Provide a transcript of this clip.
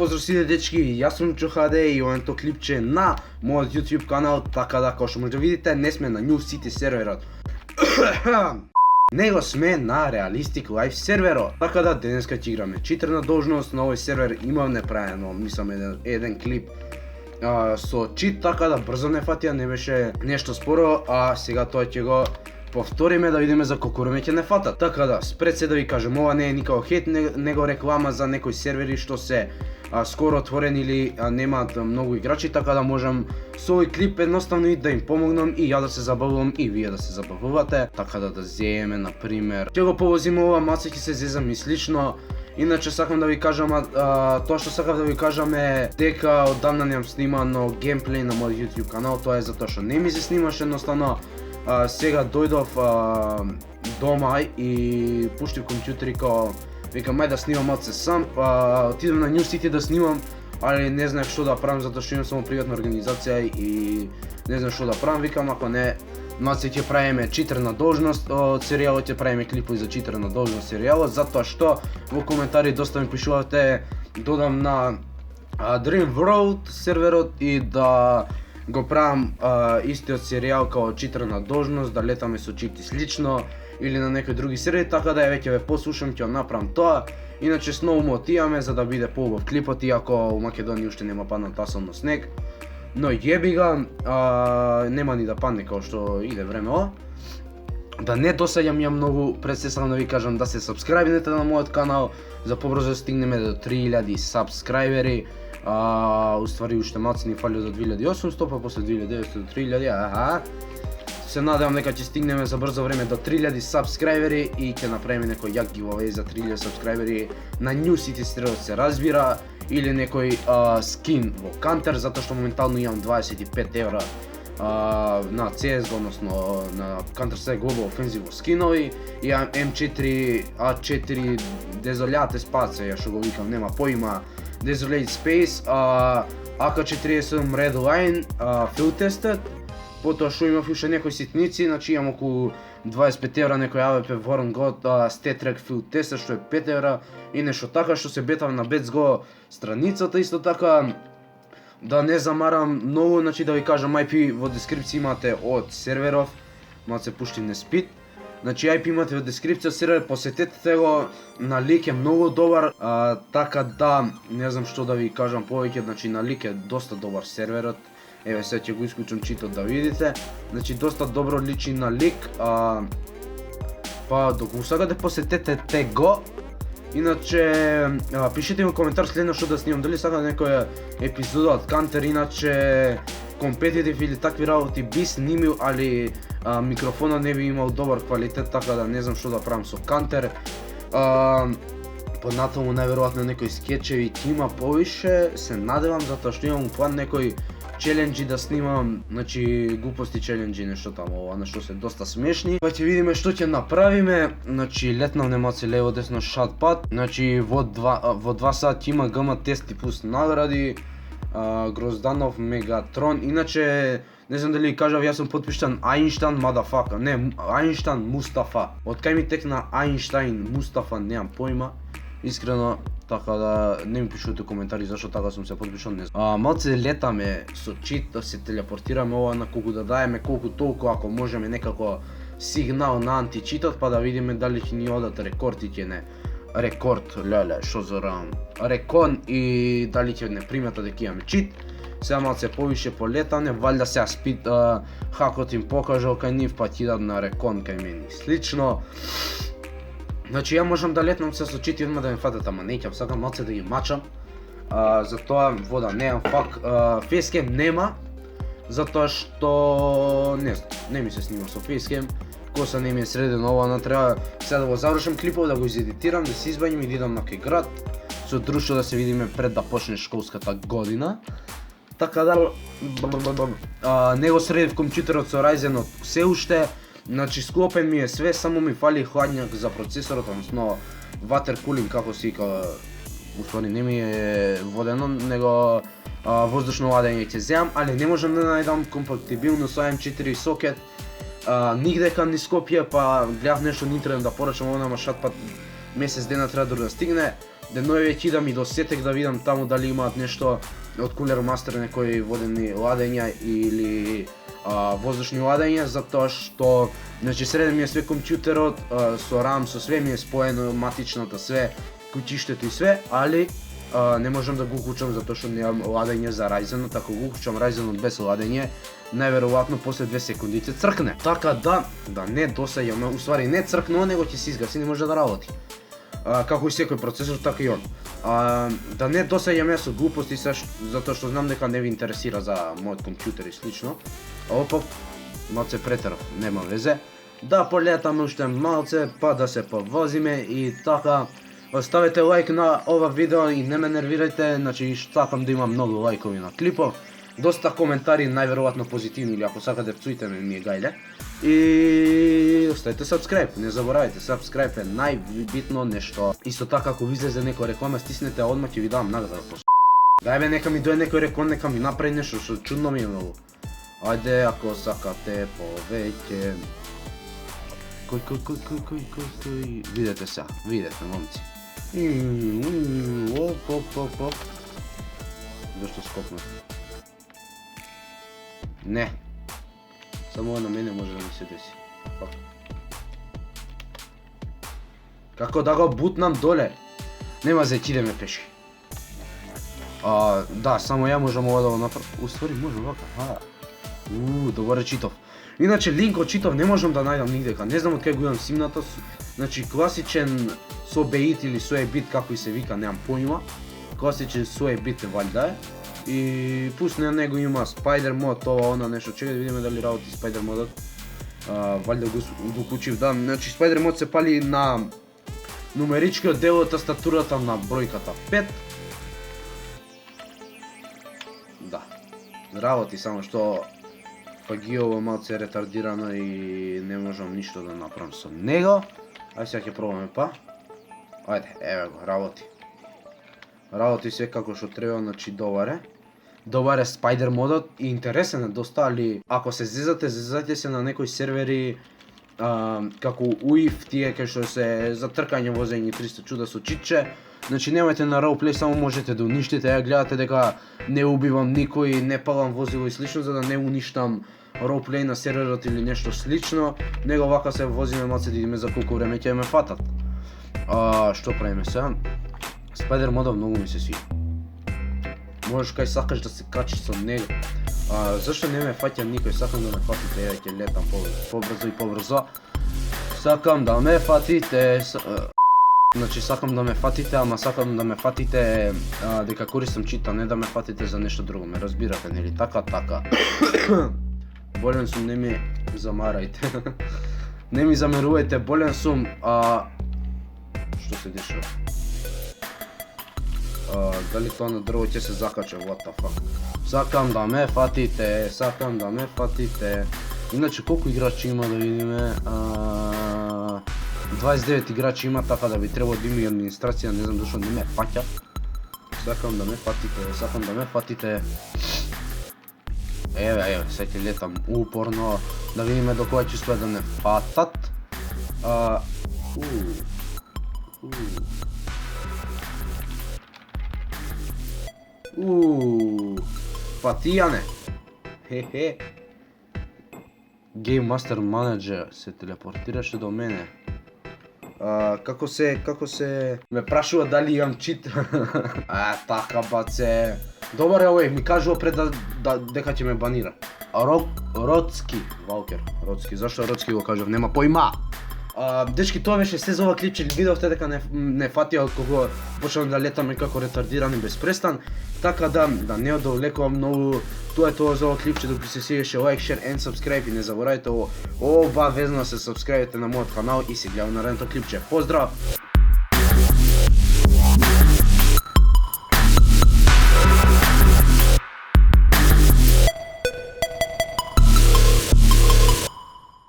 поздрав сите дечки, јас сум ЧХД и овото клипче на мојот YouTube канал, така да како што може да видите, не сме на New City серверот. Него сме на Realistic Life серверот. Така да денеска ќе играме читерна должност на овој сервер. Имам неправено, мислам еден клип со чит, така да брзо не фатија, не беше нешто споро, а сега тоа ќе го повториме да видиме за колку време ќе не фатат. Така да, спред се да ви кажем, ова не е никако хейт, него реклама за некои сервери што се скоро отворени или немаат многу играчи, така да можам со овој клип едноставно и да им помогнам и ја да се забавувам и вие да се забавувате. Така да зееме, например, ќе го повозиме ова, маце ќе се зезам и слично. Иначе сакам да ви кажам, тоа што сакам да ви кажам е дека оддавна немам снимано геймплей на мојот YouTube канал, тоа е затоа што не ми се снимаше едноставно. Сега дојдов дома и пуштив компјутер и као викам ај да снимам малце сам, отидов на New City да снимам, али не знаев што да правам затоа што имам само приватна организација и не знам што да правам, викам ако не малце ќе правиме читерна должност од серијалот, ќе правиме клипови за читерна должност серијалот, затоа што во коментари доста ми пишувате додам на Dream World серверот и да го правам истиот серијал као читерна должност, да летаме со чит и слично или на некои други серијали, така да веќе ве послушам, ќе направам тоа. Иначе сноу му отиваме за да биде поубав клипот, иако у Македонија уште нема паднал тасално снег. Но јеби ga, нема ни да падне као што иде време. Да не досаѓам ја многу, пред се сакам да ви кажам да се сабскрајбнете на мојот канал, за побрзо да стигнеме до 3000 сабскрајбери. Уствари уште малце ни фали до 2800, па после 2900 до 3000, Се надевам дека ќе стигнеме за брзо време до 3000 сабскрајбери и ќе направиме некој јак giveaway за 3000 сабскрајбери на New City серверот се разбира, или некој скин во Counter, затоа што моментално имам 25 евра на CSGO, односно на Counter-Strike Global Offensive скинови, и M4A4 Desolate Space, ја што го викам, нема поима, Desolate Space, AK-47 Red Line, Field Tested, потоа што имав уште некои ситници, значи имам околу 25 евра некој AWP Warren God StatTrack Field Tested што е 5 евра и нешто така што се бетав на BetsGo страницата, исто така да не замарам многу, значи да ви кажам IP во дескрипција имате од серверов, малце пушти не спит. Значи IP имате во дескрипција сервер, посетете го, на лик е многу добар, така да не знам што да ви кажам повеќе, значи на лик е доста добар серверот. Еве сега ќе го исклучам читот да видите. Значи доста добро личи на лик, па доколку сакате посетете те го. Иначе пишете ми коментар следно што да снимам, дали сакате некоја епизода од Counter, иначе компетитив или такви работи би снимил, али микрофонот не би имал добар квалитет, така да не знам што да правам со Counter. Понатаму најверојатно некои скечеви ќе има повише, се надевам, затоа што имам план некои челенџи да снимам, значи глупости челенџи, нешто таму, ова нешто се доста смешни. Па ќе видиме што ќе направиме. Значи летнав немаци лево десно шатпад. Значи во 2 сати има ГМ тести плюс награди. Грозданов Мегатрон. Иначе не знам дали кажав, јас сум потпиштан Айнштайн мадафака. Не, Айнштайн Мустафа. Од кај ми текна Айнштайн Мустафа, немам поима. Искрено, така да не ми пишувате коментари зашто така сум се потпишал, не знам. Малце летаме со чит, да се телепортираме ова на колку да даеме, колку толку, ако можеме некако сигнал на античитот, па да видиме дали ќе ни одат рекорд и ќе не рекорд, леле, шо зорам, рекон и дали ќе не примета дека имаме чит. Сега малце повише полетане, валјда сега спит хакот им покажал кај нив, па ќе идат на рекон кај мене слично. Значи ја можам да летнам се со чит и одма да ме фатат, ама неќам, сакам малце да ги мачам. Затоа вода неам фак, фейскем нема, затоа што не ми се снима со фейскем. Коса не ми е средено, ова треба сега да го завршам клипот, да го изедитирам, да се избањам и да идам на кај град со друштво да се видиме пред да почне школската година. Така да не го средив компјутерот со Ryzen од се уште. Значи склопен ми е све, само ми фали хладњак за процесорот, односно water cooling како се вика, уствари не ми е водено, него воздушно ладење ќе земам, али не можам да најдам компатибилно со M4 сокет нигдека низ Скопје, па гледав нешто на интернет да порачам, ова нема шатпат месец дена треба да стигне. денови ќе идам и до Сетек да видам таму дали имаат нешто од Cooler Master, некои водени ладења или воздушни ладења, затоа што значи среден ми е све компјутерот, со RAM, со све ми е споено, матичната све, куќиштето и све, али не можам да го уклучам затоа што немам ладење за Ryzen-от. Ако го уклучам Ryzen-от без ладење, најверојатно после 2 секунди ќе цркне. Така да не досаѓаме, уствари не цркнува, него ќе се изгаси, не може да работи. Како и секој процесор, така и он. Да не досаѓаме со глупости, затоа што знам дека не ви интересира за мојот компјутер и слично. Опа, малце претерав, нема везе. Да полетаме уште малце, па да се повозиме и така. Оставете лайк на ова видео и не ме нервирајте, значи сакам да имам многу лайкови на клипов. Доста коментари, најверојатно позитивни, или ако сакате пцујте ме, ми е гајле. И оставете subscribe, не заборавајте, subscribe е најбитно нешто. Исто така, ако ви излезе некоја реклама, стиснете, одма ќе ви давам награда. Дај бе, нека ми дое некој реклам, нека ми направи нешто, што чудно ми е многу. Ајде, ако сакате повеќе. Кој, видете сега, видете, момци. Оп. Зашто скопнав? Не. Само на мене може да ми се деси. Како да го бутнам доле? Нема за идеме пешки. Да, само ја можам ова да го направам. Уствари може вака. Добре читав. Иначе линк од читав не можам да најдам нигдека. Не знам од кај го имам симната. Значи класичен со беит или со бит, како и се вика, немам поима. Класичен со бит е валјда е. И пуст на него има Spider мод, ова она нешто. Чекај да видиме дали работи Spider модот. Валјда го уклучив, да. Значи Spider мод се пали на нумеричкиот дел од тастатурата на бројката 5. Да. Работи, само што пагиово малце ретардирано и не можам ништо да направам со него. Ајде сега ќе пробаме па. Ајде, еве го, работи. Работи се како што треба, значи добар е. Добар е Spider модот и интересен е доста, али ако се зезате се на некои сервери како UIF, тие кај што се за тркање возење 300 чуда со читче. Значи немајте на roleplay, само можете да уништите, ја гледате дека не убивам никој, не палам возило и слично, за да не уништам roleplay на серверот или нешто слично, него вака се возиме малце да видиме за колку време ќе ме фатат. Што правиме сега? Spider модот многу ми се свија. Можеш кај сакаш да се качиш со него. Зашто не ме фаќа никој? Сакам да ме фатите, еве ќе летам побрзо и побрзо. Сакам да ме фатите. Значи сакам да ме фатите, ама сакам да ме фатите дека користам чита, не да ме фатите за нешто друго, ме разбирате, нели? Така. Болен сум, не ми замарајте. Не ми замерувајте, болен сум. Што се дешава? Дали тоа на дрво ќе се закача, what the fuck. Сакам да ме фатите. Иначе колку играчи има да видиме? 29 играчи има, така да би требало да има и администрација, не знам зашто не ме фаќа. Сакам да ме фатите. Еве, сега ќе летам упорно, да видиме до кога ќе успеат да ме фатат. Фатијане. Хе. Game Master Manager се телепортираше до мене. Како се ме прашува дали имам чит. Така баце. Добар е овој, ми кажува пред дека ќе ме банира. Родски, Валкер, Родски, зашто Родски го кажав, нема поима. Дечки, тоа беше се за ова клипче, видовте дека не фатија од кога почнам да летаме како ретардирани без престан. Така да не одовлекувам многу. Тоа е тоа за ова клипче, докато се сегаше лайк, шер and subscribe и не заборавајте обавезно да се subscribe на мојот канал и се гледаме на наредното клипче. Поздрав!